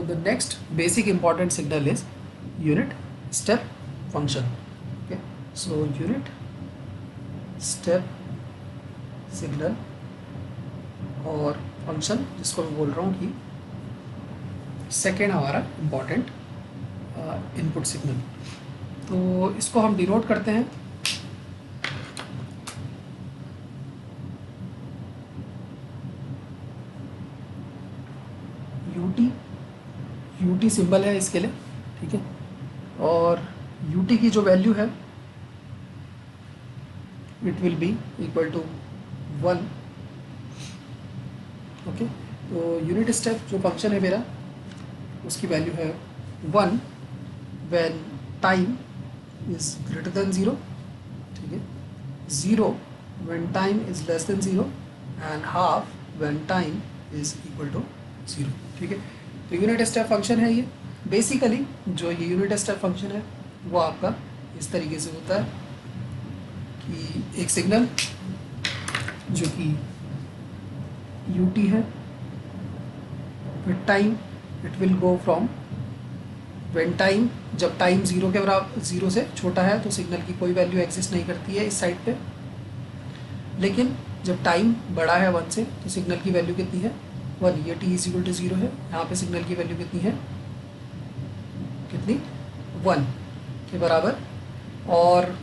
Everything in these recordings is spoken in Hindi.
the next basic important signal is unit step function. Okay, so unit step signal और फंक्शन जिसको मैं बोल रहा हूँ कि सेकेंड हमारा इम्पॉर्टेंट इनपुट सिग्नल, तो इसको हम डिनोट करते हैं यूटी। यूटी सिंबल है इसके लिए, ठीक है। और यूटी की जो वैल्यू है it will be equal to 1। Okay, तो यूनिट स्टेप जो फंक्शन है मेरा उसकी वैल्यू है 1 when time is greater than 0, ठीक है, 0 when time is less than 0 and half when time is equal to 0, ठीक है। तो यूनिट स्टेप फंक्शन है ये। बेसिकली जो ये यूनिट स्टेप फंक्शन है वो आपका इस तरीके से होता है कि एक सिग्नल जो कि ut है, with time it will go from when time, जब टाइम 0 के बराबर 0 से छोटा है तो सिग्नल की कोई वैल्यू एग्जिस्ट नहीं करती है इस साइड पे, लेकिन जब टाइम बड़ा है 1 से तो सिग्नल की वैल्यू कितनी है 1। ये t इज इक्वल टू 0 है, यहाँ पे सिग्नल की वैल्यू कितनी है, कितनी 1 के बराबर, और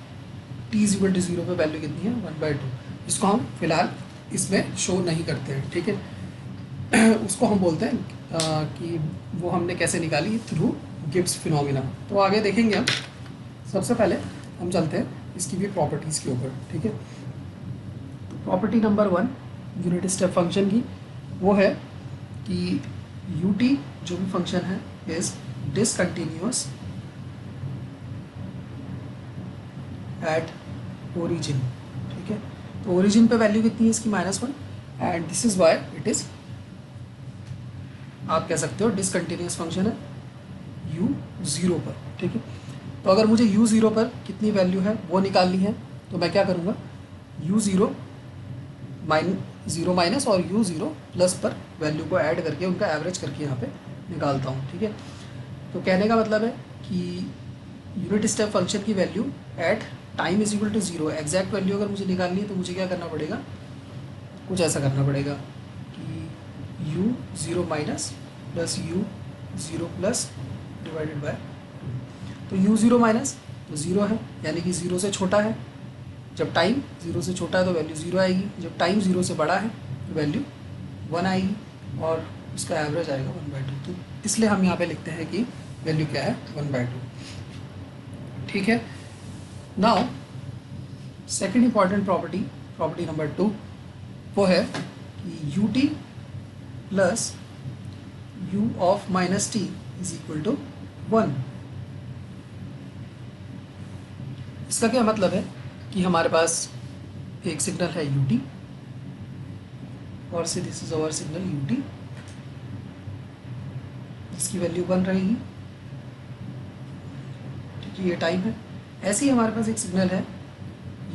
t इज इक्वल टू 0 पे वैल्यू कितनी है 1/2। इसको हम फिलहाल इसमें शो नहीं करते हैं, ठीक है। उसको हम बोलते हैं कि वो हमने कैसे निकाली, थ्रू गिब्स फिनोमिना। तो आगे देखेंगे हम। सबसे पहले हम चलते हैं इसकी भी प्रॉपर्टीज़ के ऊपर, ठीक है। Property number 1 unit step function की वो है कि ut जो भी फंक्शन है इज डिसकंटिन्यूअस एट ओरिजिन, ठीक है। तो ओरिजिन पे वैल्यू कितनी है इसकी -1 and this is why it is, आप कह सकते हो डिसकंटिन्यूअस फंक्शन है u0 पर, ठीक है। तो अगर मुझे u0 पर कितनी वैल्यू है वो निकालनी है तो मैं क्या करूँगा, u0 माइनस और u0 प्लस पर वैल्यू को ऐड करके उनका एवरेज करके यहाँ पे निकालता हूँ, ठीक है। तो कहने का मतलब है कि यूनिट स्टेप फंक्शन की value at time is equal to 0, exact value अगर मुझे निकालनी है तो मुझे क्या करना पड़ेगा, कुछ ऐसा करना पड़ेगा कि u0 minus plus u0 plus divided by 2। तो u0 माइनस तो 0 है, यानी कि 0 से छोटा है। जब टाइम 0 से छोटा है तो वैल्यू 0 आएगी, जब टाइम 0 से बड़ा है तो वैल्यू 1 आएगी और उसका एवरेज आएगा 1/2। तो इसलिए हम यहाँ पे लिखते हैं कि वैल्यू क्या है 1/2, ठीक है। Now second important property number 2 वो है कि ut plus u of minus t is equal to 1। इसका क्या मतलब है कि हमारे पास एक सिग्नल है ut और say this is our signal ut, इसकी वैल्यू 1 रहेगी, ठीक है, ये टाइम है। ऐसे ही हमारे पास एक सिग्नल है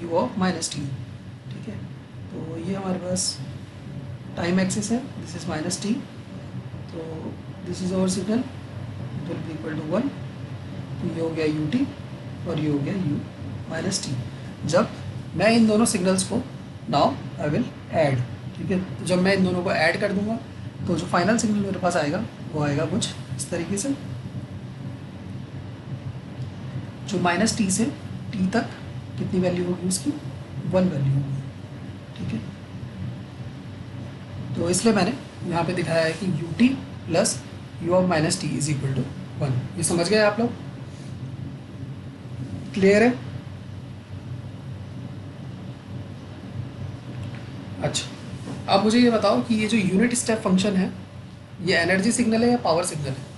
u ऑफ माइनस टी, ठीक है। तो ये हमारे पास टाइम एक्सिस है, दिस इज माइनस टी, तो this is our signal, it will be equal to 1। तो ये हो गया ut और ये हो गया u माइनस टी। जब मैं इन दोनों सिग्नल्स को नाउ आई विल ऐड, ठीक है, तो जब मैं इन दोनों को ऐड कर दूंगा तो जो फाइनल सिग्नल मेरे पास आएगा वो आएगा कुछ इस तरीके से, जो माइनस टी से टी तक कितनी वैल्यू होगी उसकी 1 वैल्यू होगी, ठीक है। तो इसलिए मैंने यहाँ पे दिखाया है कि ut plus u of minus t is equal to 1। ये समझ गए आप लोग, क्लियर है? अच्छा, अब मुझे ये बताओ कि ये जो यूनिट स्टेप फंक्शन है ये एनर्जी सिग्नल है या पावर सिग्नल है?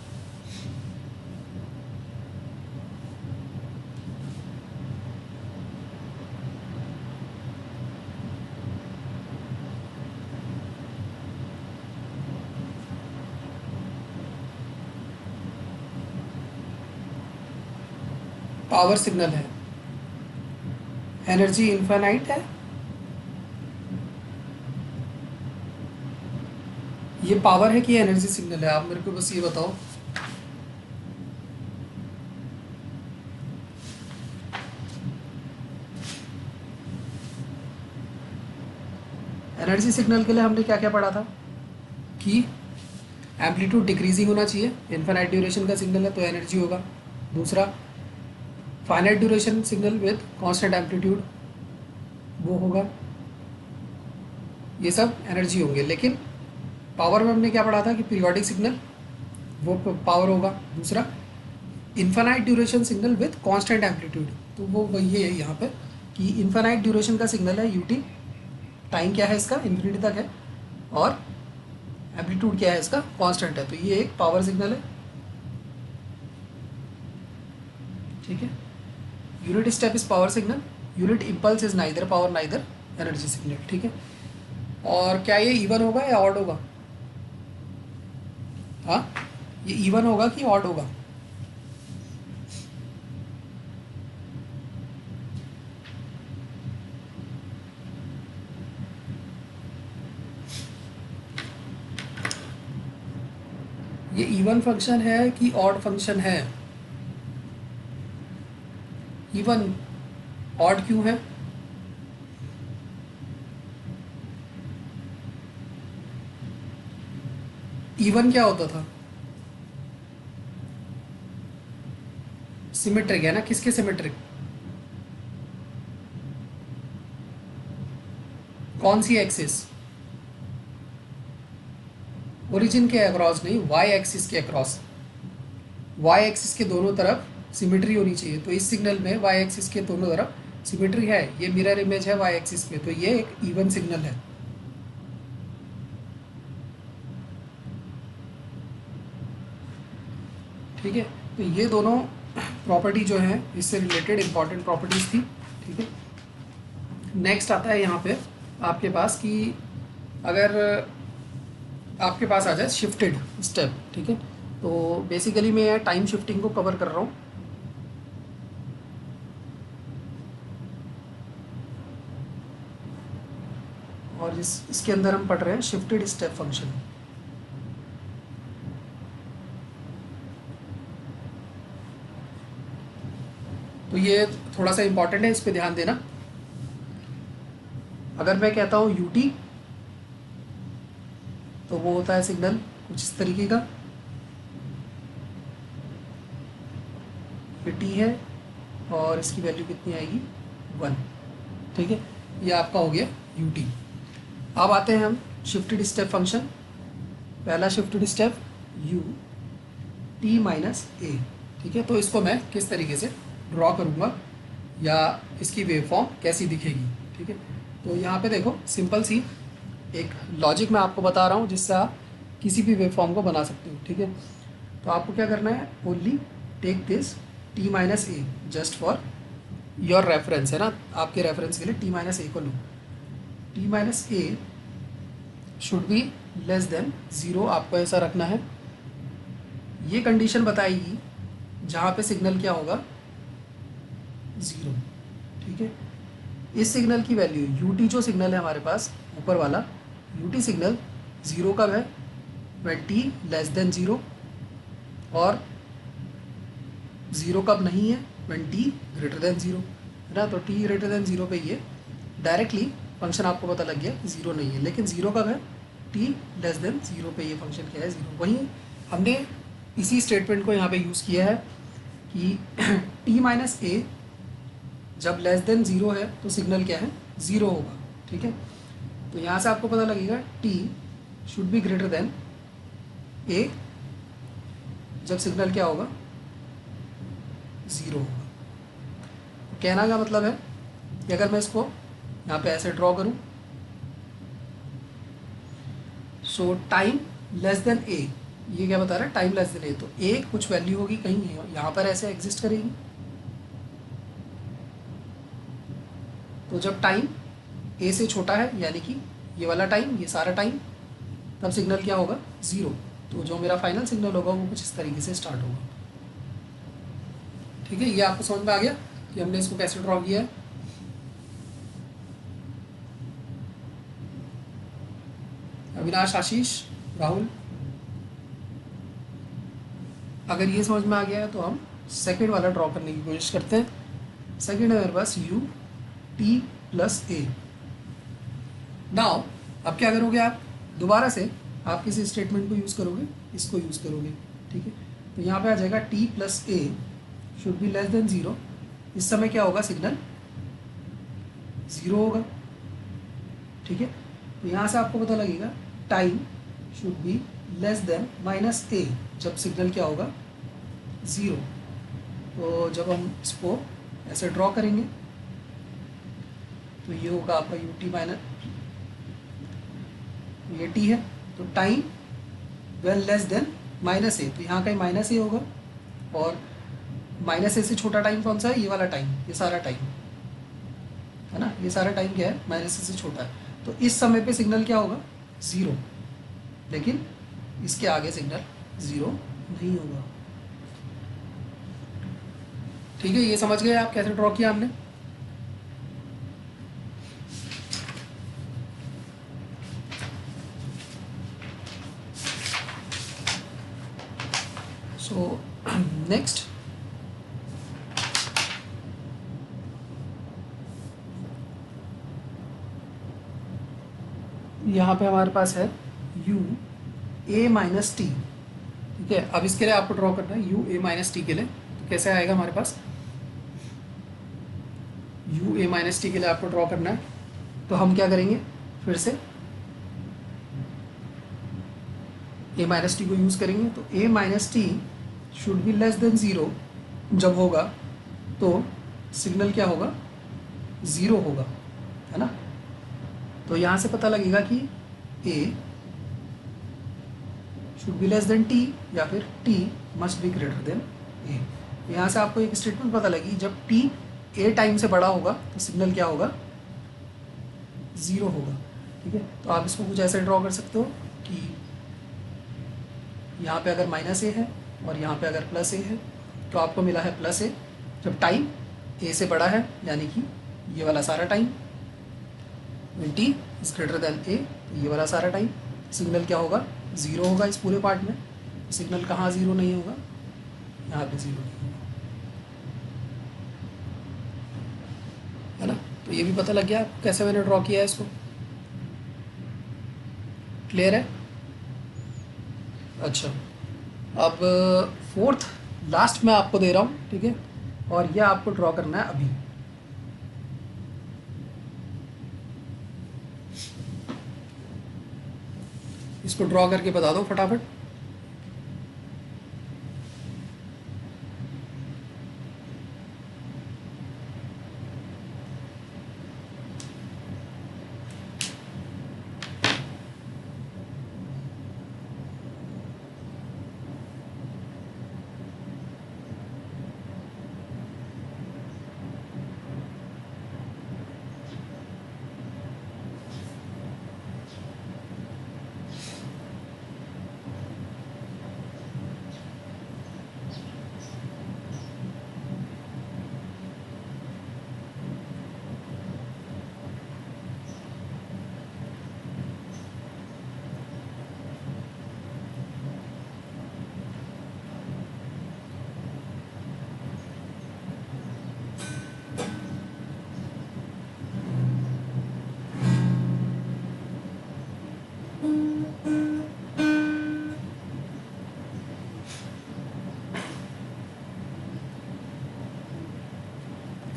पावर सिग्नल है। एनर्जी इनफाइनाइट है, ये पावर है कि एनर्जी सिग्नल है? आप मेरे को बस ये बताओ एनर्जी सिग्नल के लिए हमने क्या क्या पढ़ा था कि एम्पलीट्यूड डिक्रीजिंग होना चाहिए, इनफाइनाइट ड्यूरेशन का सिग्नल है तो एनर्जी होगा। दूसरा, finite duration signal with constant amplitude, वो होगा, ये सब एनर्जी होंगे। लेकिन पावर में हमने क्या पढ़ा था कि पीरियोडिक सिग्नल वो पावर होगा। दूसरा, infinite duration signal with constant amplitude, तो वो वही है यहाँ पे कि इनफाइनाइट ड्यूरेशन का सिग्नल है यूटी, टाइम क्या है इसका इन्फिनिटी तक है, और एम्पलीट्यूड क्या है इसका कांस्टेंट है, तो ये एक पावर सिग्नल है। ठीक है, unit step is power signal, unit impulse is neither power neither energy signal. ठीक है, और क्या ये इवन होगा या ऑड होगा? हाँ, ये इवन होगा कि ऑड होगा? ये इवन फंक्शन है कि ऑड फंक्शन है? इवन, ऑड क्यों है? इवन क्या होता था? सिमेट्रिक है ना, किसके सिमेट्रिक? कौन सी एक्सिस? ओरिजिन के अक्रॉस नहीं, वाई एक्सिस के अक्रॉस। वाई एक्सिस के दोनों तरफ सिमेट्री होनी चाहिए, तो इस सिग्नल में वाई एक्सिस के दोनों तरफ सिमेट्री है, ये मिरर इमेज है वाई एक्सिस पे, तो ये एक इवन सिग्नल है। ठीक है, तो ये दोनों प्रॉपर्टी जो है इससे रिलेटेड इंपॉर्टेंट प्रॉपर्टीज थी। ठीक है, नेक्स्ट आता है यहाँ पे आपके पास कि अगर आपके पास आ जाए शिफ्टेड स्टेप। ठीक है, तो बेसिकली मैं टाइम शिफ्टिंग को कवर कर रहा हूँ। और इसके अंदर हम पढ़ रहे हैं शिफ्टेड स्टेप फंक्शन। तो ये थोड़ा सा इंपॉर्टेंट है, इस पे ध्यान देना। अगर मैं कहता हूँ यूटी, तो वो होता है सिग्नल कुछ इस तरीके का, ये टी है और इसकी वैल्यू कितनी आएगी 1। ठीक है, ये आपका हो गया यूटी। अब आते हैं हम शिफ्टेड स्टेप फंक्शन। पहला shifted step u t minus a. ठीक है, तो इसको मैं किस तरीके से ड्रॉ करूँगा या इसकी वेव फॉर्म कैसी दिखेगी। ठीक है, तो यहाँ पे देखो सिंपल सी एक लॉजिक मैं आपको बता रहा हूँ जिससे आप किसी भी वेव फॉर्म को बना सकते हो। ठीक है, तो आपको क्या करना है, only take this t minus a just for your reference, है ना, आपके रेफरेंस के लिए टी माइनस ए को लो। T minus a should be less than 0, आपको ऐसा रखना है। ये कंडीशन बताएगी जहाँ पे सिग्नल क्या होगा 0। ठीक है, इस सिग्नल की वैल्यू यूटी जो सिग्नल है हमारे पास ऊपर वाला यूटी सिग्नल 0 कब है, when t लेस देन 0, और 0 कब नहीं है, when t ग्रेटर देन 0, है ना। तो t ग्रेटर देन 0 पे ये डायरेक्टली फंक्शन आपको पता लग गया 0 नहीं है, लेकिन 0 कब है, t लेस देन 0 पे ये फंक्शन क्या है 0। वहीं हमने इसी स्टेटमेंट को यहाँ पे यूज़ किया है कि t माइनस ए जब लेस देन 0 है तो सिग्नल क्या है 0 होगा। ठीक है, तो यहाँ से आपको पता लगेगा t should be greater than a जब सिग्नल क्या होगा 0 होगा। तो कहना का मतलब है कि अगर मैं इसको यहाँ पे ऐसे ड्रॉ करूँ, सो टाइम लेस देन a, ये क्या बता रहा है, टाइम लेस देन a, तो a कुछ वैल्यू होगी कहीं यहाँ पर ऐसे एग्जिस्ट करेगी। तो जब टाइम a से छोटा है, यानी कि ये वाला टाइम, ये सारा टाइम, तब सिग्नल क्या होगा 0। तो जो मेरा फाइनल सिग्नल होगा वो कुछ इस तरीके से स्टार्ट होगा। ठीक है, ये आपको समझ में आ गया कि हमने इसको कैसे ड्रॉ किया है। अविनाश, आशीष, राहुल, अगर ये समझ में आ गया है तो हम सेकेंड वाला ड्रॉ करने की कोशिश करते हैं। सेकेंड है मेरे पास u t plus a. Now अब क्या करोगे आप, दोबारा से आप किसी स्टेटमेंट को यूज़ करोगे, इसको यूज़ करोगे, ठीक है। तो यहाँ पे आ जाएगा t plus A should be less than 0। इस समय क्या होगा, सिग्नल 0 होगा, ठीक है। तो यहाँ से आपको पता लगेगा time should be less than minus a, जब सिग्नल क्या होगा 0। तो जब हम इसको ऐसे ड्रॉ करेंगे तो ये होगा आपका यू टी माइनस, ये टी है, तो time when less than minus a, तो यहाँ का माइनस ए होगा, और माइनस ए से छोटा टाइम कौन सा है, ये वाला टाइम, ये सारा टाइम है ना, ये सारा टाइम क्या है, माइनस ए से छोटा है। तो इस समय पे सिग्नल क्या होगा 0, लेकिन इसके आगे सिग्नल 0 नहीं होगा, ठीक है। ये समझ गए आप कैसे ड्रॉ किया हमने। सो नेक्स्ट, यहाँ पे हमारे पास है u a माइनस टी, ठीक है। अब इसके लिए आपको ड्रॉ करना है u a माइनस टी के लिए, तो कैसे आएगा हमारे पास, u a माइनस टी के लिए आपको ड्रॉ करना है, तो हम क्या करेंगे, फिर से a माइनस टी को यूज़ करेंगे। तो a minus T should be less than 0, जब होगा तो सिग्नल क्या होगा 0 होगा, है ना। तो यहाँ से पता लगेगा कि a should be less then t, या फिर t must be greater than a। यहाँ से आपको एक स्टेटमेंट पता लगी, जब t a टाइम से बड़ा होगा तो सिग्नल क्या होगा 0 होगा, ठीक है। तो आप इसको कुछ ऐसे ड्रॉ कर सकते हो कि यहाँ पे अगर माइनस ए है और यहाँ पे अगर प्लस ए है, तो आपको मिला है प्लस ए, जब टाइम a से बड़ा है, यानी कि ये वाला सारा time, when t is greater then a, तो ये वाला सारा टाइम सिग्नल क्या होगा 0 होगा इस पूरे पार्ट में। सिग्नल कहाँ 0 नहीं होगा, यहाँ पे 0 नहीं होगा, है ना। तो ये भी पता लग गया आपको कैसे मैंने ड्रॉ किया है इसको, क्लियर है। अच्छा, अब फोर्थ लास्ट मैं आपको दे रहा हूँ, ठीक है, और यह आपको ड्रॉ करना है अभी। इसको ड्रॉ करके बता दो फटाफट।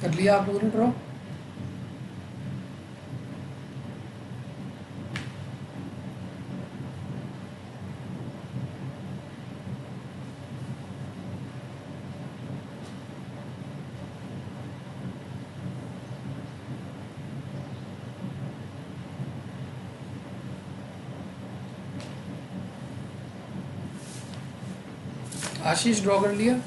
कर लिया आप लोगों ने ड्रॉ। आशीष ड्रॉ कर लिया।